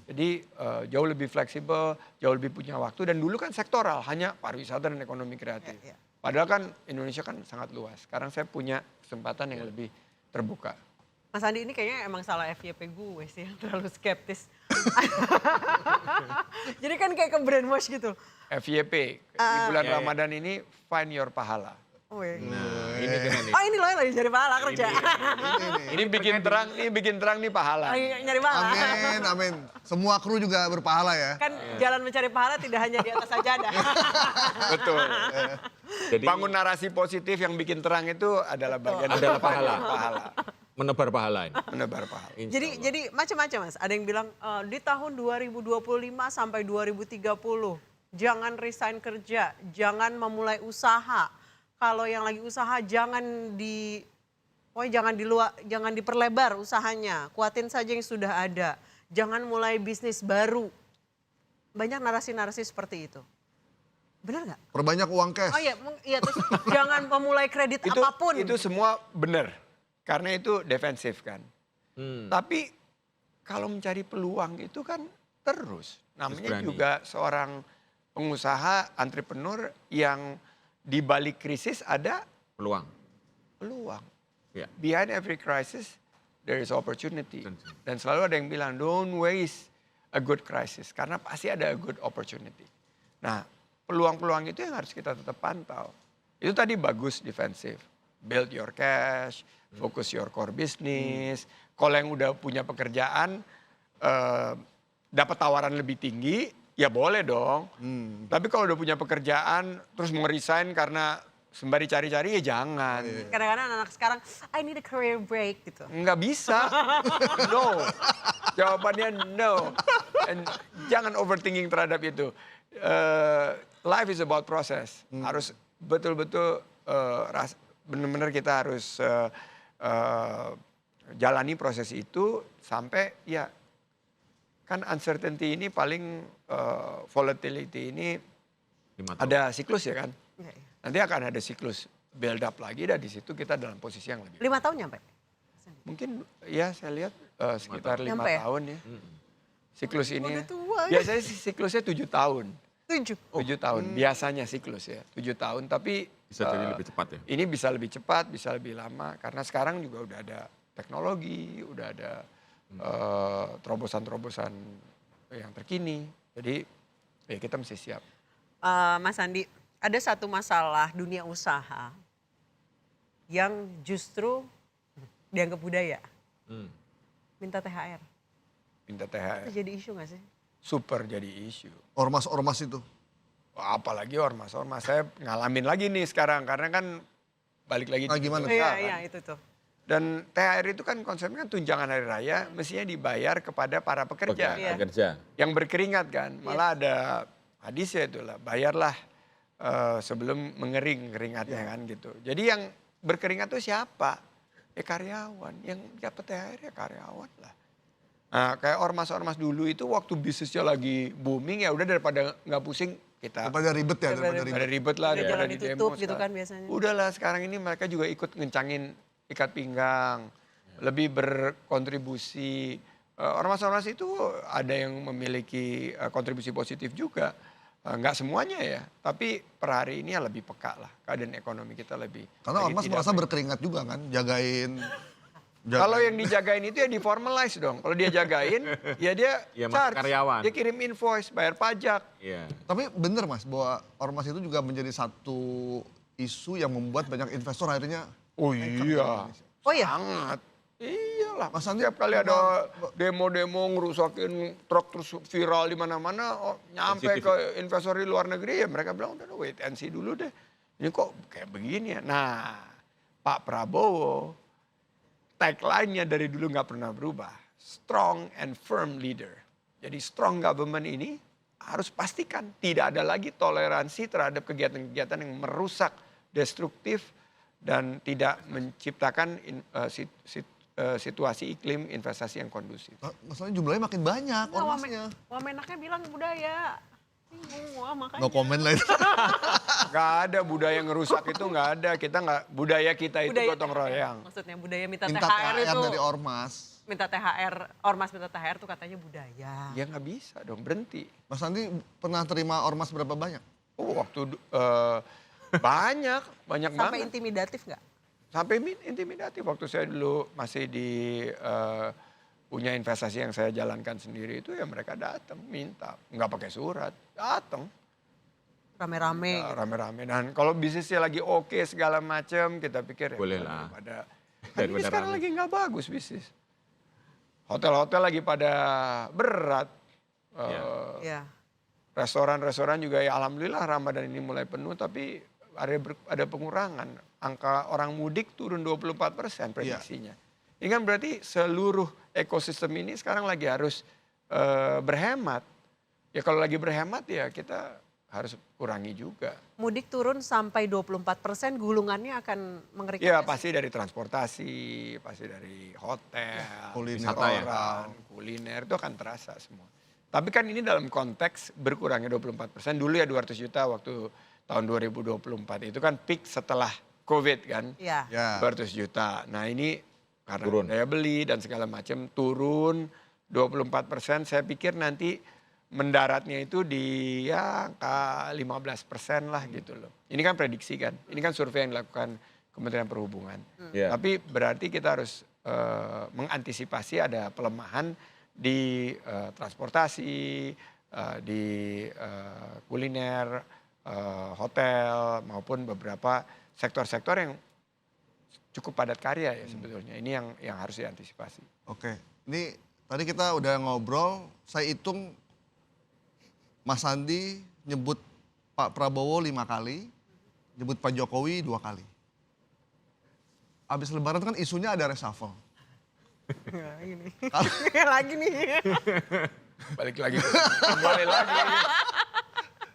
Jadi jauh lebih fleksibel, jauh lebih punya waktu. Dan dulu kan sektoral, hanya pariwisata dan ekonomi kreatif. Ya, ya. Padahal kan Indonesia kan sangat luas. Sekarang saya punya kesempatan yang lebih terbuka. Mas Andi ini kayaknya emang salah FYP gue sih yang terlalu skeptis. Jadi kan kayak ke brainwash gitu. FYP, di bulan Ramadan ini find your pahala. Oh, iya. Nah, ini keren nih. Oh ini loh yang lagi cari pahala kerja. Ini bikin terang nih pahala. Lagi nyari pahala. Amin, amin. Semua kru juga berpahala ya. Kan jalan mencari pahala tidak hanya di atas sajadah. Betul. Jadi Bangun narasi positif yang bikin terang itu adalah bagian Adalah dari pahala. pahala. menebar pahala ini. Menebar pahala. Insya Jadi Allah. jadi macam-macam Mas. Ada yang bilang di tahun 2025 sampai 2030 jangan resign kerja, jangan memulai usaha. Kalau yang lagi usaha jangan jangan diperlebar usahanya, kuatin saja yang sudah ada. Jangan mulai bisnis baru. Banyak narasi-narasi seperti itu. Benar nggak? Perbanyak uang cash. Oh iya, terus jangan memulai kredit apapun. Itu semua benar. Karena itu defensif kan. Tapi kalau mencari peluang itu kan terus. Namanya berani. juga seorang pengusaha, entrepreneur yang di balik krisis ada Peluang. peluang. Ya. Behind every crisis there is opportunity. Tentu. Dan selalu ada yang bilang don't waste a good crisis. Karena pasti ada a good opportunity. Nah peluang-peluang itu yang harus kita tetap pantau. Itu tadi bagus defensif. Build your cash, focus your core business. Kalau yang udah punya pekerjaan, dapat tawaran lebih tinggi, ya boleh dong. Tapi kalau udah punya pekerjaan, terus mau resign karena sembari cari-cari, ya jangan. Kadang-kadang anak sekarang, I need a career break gitu. Nggak bisa. No. Jawabannya no. And jangan overthinking terhadap itu. Life is about process. Harus betul-betul benar-benar kita harus jalani proses itu sampai ya kan uncertainty ini paling volatility ini 5 tahun. ada siklus ya kan. Iya, iya. Nanti akan ada siklus build up lagi dan di situ kita dalam posisi yang lebih 5 tahun nyampe? mungkin ya saya lihat sekitar 5 Nyampe ya? tahun ya. Siklus ini. Udah tua ya. Biasanya sih siklusnya 7 tahun. 7. 7 tahun. Biasanya siklus ya. 7 tahun tapi Bisa jadi lebih cepat ya. ini bisa lebih cepat, bisa lebih lama karena sekarang juga udah ada teknologi, udah ada terobosan-terobosan yang terkini. Jadi ya kita mesti siap. Mas Andi, ada satu masalah dunia usaha yang justru dianggap budaya, Hmm. minta THR. Minta Itu THR. jadi isu gak sih? Super jadi isu. Ormas-ormas itu. Apalagi ormas-ormas. Saya ngalamin lagi nih sekarang. Karena kan balik lagi. Ah, gimana? dunia usaha Iya, kan. itu tuh. Dan THR itu kan konsepnya kan tunjangan hari raya mestinya dibayar kepada para pekerja. Iya. Pekerja. Yang berkeringat kan. Malah ada hadisnya itulah, bayarlah sebelum mengering keringatnya kan gitu. Jadi yang berkeringat itu siapa? Ya karyawan. Yang dapat THR ya karyawan lah. Nah, kayak ormas-ormas dulu itu waktu bisnisnya lagi booming ya udah daripada nggak pusing kita Daripada ribet ya, Daripada daripada ada ribet. ribet lah, Udah daripada jalan di ditutup demo. gitu sekarang. kan biasanya. Udahlah sekarang ini mereka juga ikut ngencangin ikat pinggang, lebih berkontribusi. Ormas-ormas itu ada yang memiliki kontribusi positif juga. Nggak semuanya ya, tapi per hari ini ya lebih peka lah. Keadaan ekonomi kita lebih. Karena lagi ormas tidak merasa baik. berkeringat juga kan, jagain. Kalau yang dijagain itu ya di-formalize dong. Kalau dia jagain, ya dia Ya, masuk charge. karyawan. Dia kirim invoice, bayar pajak. Iya. Tapi bener Mas, bahwa ormas itu juga menjadi satu isu yang membuat banyak investor akhirnya Oh nekat ke iya. Indonesia. Oh iya? Sangat. Iyalah. Mas Andi, Setiap kali ada demo-demo ngerusakin truk terus viral di mana-mana, nyampe Sensitif. ke investor di luar negeri ya mereka bilang udah wait and see dulu deh. Ini kok kayak begini ya. Nah, Pak Prabowo tagline-nya dari dulu nggak pernah berubah. Strong and firm leader. Jadi strong government ini harus pastikan tidak ada lagi toleransi terhadap kegiatan-kegiatan yang merusak, destruktif, dan tidak menciptakan situasi iklim investasi yang kondusif. Masalahnya jumlahnya makin banyak Nggak, ormasnya. Wamenaknya bilang budaya. Bingung, wah makanya. No comment lah itu. Gak ada budaya ngerusak itu nggak ada. Kita nggak budaya kita itu Budaya gotong THR. royong. Maksudnya budaya minta, Minta THR itu. dari ormas. Minta THR, ormas minta THR tuh katanya budaya. Ya nggak bisa dong, berhenti. Mas Andi pernah terima ormas berapa banyak? Oh waktu banyak Sampai banget. intimidatif nggak? Sampai intimidatif waktu saya dulu masih di punya investasi yang saya jalankan sendiri itu ya mereka datang minta, nggak pakai surat, datang Rame-rame ya, gitu. rame-rame. Dan kalau bisnisnya lagi oke segala macam kita pikir ya Boleh lah. daripada kan ini Daripada sekarang rame. lagi nggak bagus bisnis. Hotel-hotel lagi pada berat. Ya. Iya. Restoran-restoran juga ya alhamdulillah Ramadan ini mulai penuh tapi ada pengurangan. Angka orang mudik turun 24% prediksinya. Ini kan berarti seluruh ekosistem ini sekarang lagi harus berhemat. Ya kalau lagi berhemat ya kita harus kurangi juga. Mudik turun sampai 24%, gulungannya akan mengerikan. Ya nggak sih? pasti dari transportasi, pasti dari hotel, Kuliner. Wisata ya? restoran, kuliner itu akan terasa semua. Tapi kan ini dalam konteks berkurangnya 24%. Dulu ya 200 juta waktu tahun 2024. Itu kan peak setelah COVID kan. Iya. Ya. 200 juta. Nah ini karena Turun. daya beli dan segala macam turun 24%. Saya pikir nanti mendaratnya itu di ya angka 15% lah gitu loh. Ini kan prediksi kan. Ini kan survei yang dilakukan Kementerian Perhubungan. Ya. Tapi berarti kita harus mengantisipasi ada pelemahan di transportasi, di kuliner, hotel maupun beberapa sektor-sektor yang cukup padat karya ya sebetulnya. Ini yang harus diantisipasi. Oke, ini tadi kita udah ngobrol, saya hitung Mas Andi nyebut Pak Prabowo 5 kali, nyebut Pak Jokowi 2 kali. Habis lebaran kan isunya ada reshuffle. Nah, ini. Lagi nih. Balik lagi. Kembali lagi.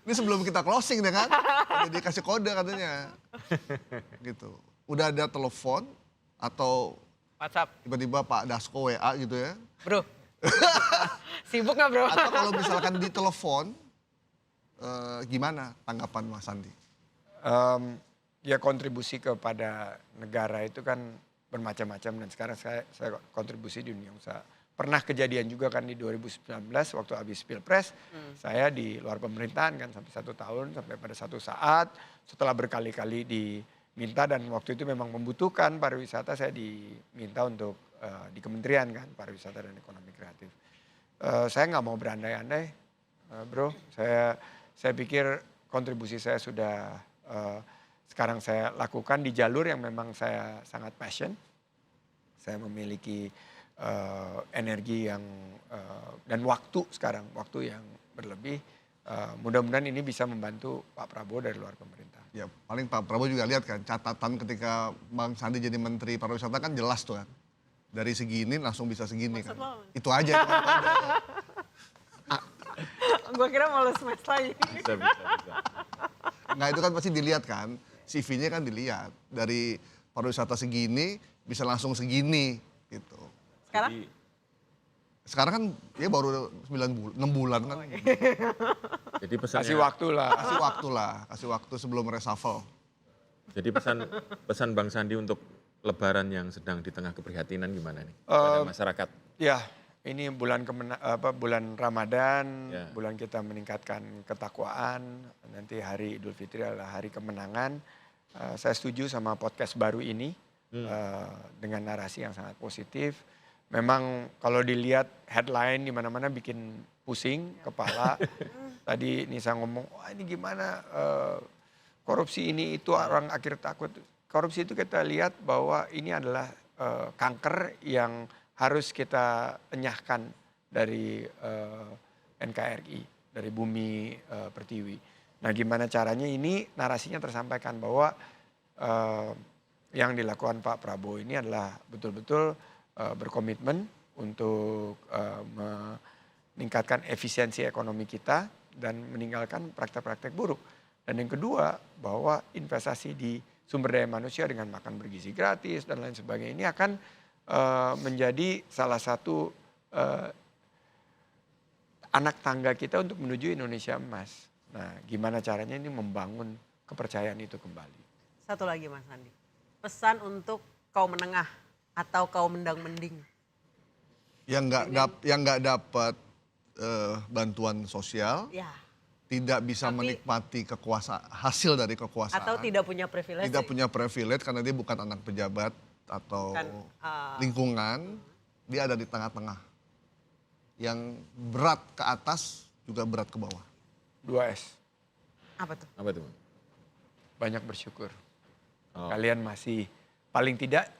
Ini sebelum kita closing deh kan, udah dikasih kode katanya. Gitu. Udah ada telepon atau WhatsApp, tiba-tiba Pak Dasko WA gitu ya. bro. Sibuk nggak bro? Atau kalau misalkan ditelepon, gimana tanggapan Mas Andi? Ya kontribusi kepada negara itu kan bermacam-macam dan sekarang saya kontribusi di dunia usaha. Pernah kejadian juga kan di 2019 waktu habis Pilpres, saya di luar pemerintahan kan sampai 1 tahun sampai pada satu saat setelah berkali-kali minta dan waktu itu memang membutuhkan pariwisata, saya diminta untuk di kementerian kan pariwisata dan ekonomi kreatif. Saya nggak mau berandai-andai, bro. Saya pikir kontribusi saya sudah sekarang saya lakukan di jalur yang memang saya sangat passion. Saya memiliki energi yang dan waktu sekarang, waktu yang berlebih. Mudah-mudahan ini bisa membantu Pak Prabowo dari luar pemerintah. Ya paling Pak Prabowo juga lihat kan catatan ketika Bang Sandi jadi Menteri Pariwisata kan jelas tuh kan. Dari segini langsung bisa segini kan. Itu aja. Gue kira mau lu smash lagi. Bisa. Nggak itu kan pasti dilihat kan. CV-nya kan dilihat. Dari pariwisata segini bisa langsung segini gitu. Sekarang? Jadi, Sekarang kan ya baru 6 bulan kan. jadi pesannya, Kasih waktu lah. Kasih waktu sebelum reshuffle. jadi pesan Bang Sandi untuk Lebaran yang sedang di tengah keprihatinan gimana nih kepada masyarakat? Ya, ini bulan bulan Ramadan, Ya. bulan kita meningkatkan ketakwaan. Nanti hari Idul Fitri adalah hari kemenangan. Saya setuju sama podcast baru ini dengan narasi yang sangat positif. Memang kalau dilihat headline di mana-mana bikin pusing kepala. Tadi Nisa ngomong, wah ini gimana korupsi ini itu orang akhir takut. Korupsi itu kita lihat bahwa ini adalah kanker yang harus kita enyahkan dari NKRI, dari bumi pertiwi. Nah gimana caranya ini narasinya tersampaikan bahwa yang dilakukan Pak Prabowo ini adalah betul-betul berkomitmen untuk meningkatkan efisiensi ekonomi kita dan meninggalkan praktek-praktek buruk. Dan yang kedua bahwa investasi di sumber daya manusia dengan makan bergizi gratis dan lain sebagainya ini akan menjadi salah satu anak tangga kita untuk menuju Indonesia emas. Nah gimana caranya ini membangun kepercayaan itu kembali. Satu lagi Mas Andi. Pesan untuk kaum menengah atau kaum mendang-mending. Yang nggak dapat bantuan sosial, Ya. tidak bisa menikmati hasil dari kekuasaan. Atau tidak punya privilege. Tidak punya privilege karena dia bukan anak pejabat atau lingkungan, dia ada di tengah-tengah. Yang berat ke atas juga berat ke bawah. 2S, Apa tuh? Apa tuh? banyak bersyukur. Oh. Kalian masih paling tidak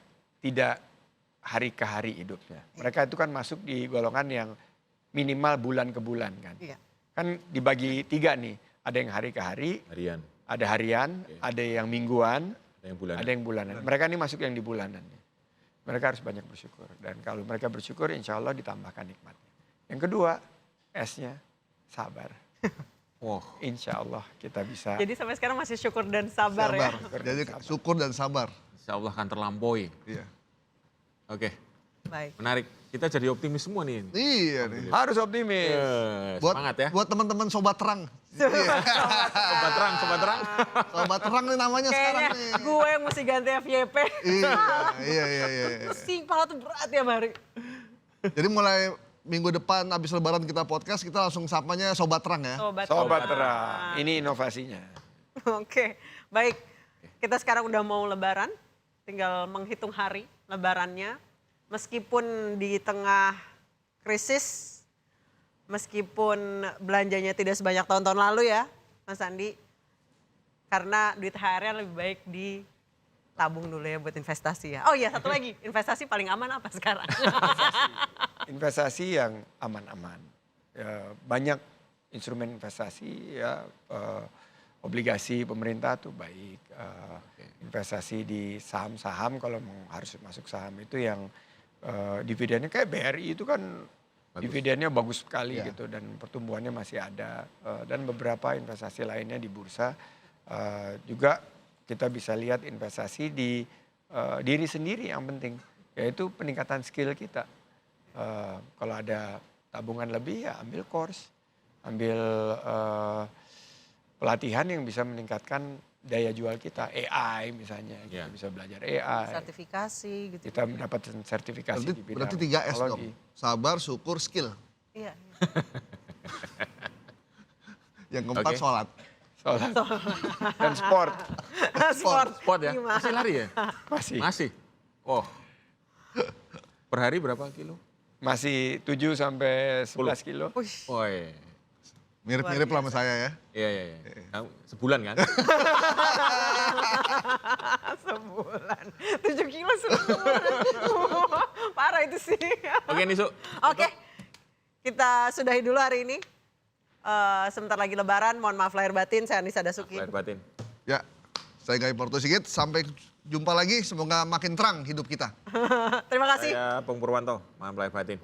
hari ke hari hidupnya. Mereka itu kan masuk di golongan yang minimal bulan ke bulan kan. Iya. Kan dibagi 3 nih, ada yang hari ke hari, Harian, ada harian, ada yang mingguan, ada yang bulanan. ada yang bulanan. Mereka ini masuk yang di bulanan. Mereka harus banyak bersyukur. Dan kalau mereka bersyukur insya Allah ditambahkan nikmatnya. Yang kedua, S-nya sabar. Wah, Insya Allah kita bisa. Jadi sampai sekarang masih syukur dan sabar, ya. Jadi syukur dan sabar. insya Allah akan terlampaui. Iya. Oke, Baik. menarik. Kita jadi optimis semua nih. Iya nih. Harus optimis. Semangat ya. Buat teman-teman sobat terang. Sobat terang, sobat terang. Sobat terang nih namanya sekarang Kayaknya nih. gue yang mesti ganti FYP. Iya. Pusing, pala tuh berat ya Mari. Jadi mulai minggu depan habis lebaran kita podcast, kita langsung sapanya sobat terang ya. Sobat terang, ini inovasinya. Oke, baik. Kita sekarang udah mau lebaran, tinggal menghitung hari lebarannya. Meskipun di tengah krisis, meskipun belanjanya tidak sebanyak tahun-tahun lalu ya, Mas Andi. Karena duit HR lebih baik ditabung dulu ya buat investasi ya. Oh iya, satu lagi, investasi paling aman apa sekarang? Investasi yang aman-aman. Ya, banyak instrumen investasi ya, obligasi pemerintah tuh baik. Investasi di saham-saham kalau harus masuk saham itu yang dividennya kayak BRI itu kan dividennya bagus sekali gitu dan pertumbuhannya masih ada. Dan beberapa investasi lainnya di bursa juga kita bisa lihat investasi di diri sendiri yang penting yaitu peningkatan skill kita. Kalau ada tabungan lebih ya ambil course, ambil pelatihan yang bisa meningkatkan daya jual kita, AI misalnya, kita bisa belajar AI. Sertifikasi gitu. Kita mendapatkan sertifikasi di bidang Berarti 3S dong. teknologi. Sabar, syukur, skill. Iya. Yang keempat Oke. sholat. Sholat dan sport. Sport ya? Gimana? Masih lari ya? Masih. Masih? Oh. Per hari berapa kilo? Masih 7 sampai 11 kilo. Wih, Oh iya. Mirip-mirip lah sama saya ya. Iya. Kamu sebulan kan? sebulan. 7 kilo sebulan. Parah itu sih. Oke Nisu. Oke, kita sudahi dulu hari ini. Sebentar lagi lebaran, mohon maaf lahir batin, saya Anissa Dasuki. Lahir batin. Ya, saya Gai Porto Sigit. Sampai jumpa lagi. Semoga makin terang hidup kita. Terima kasih. Saya Pung Purwanto, maaf lahir batin.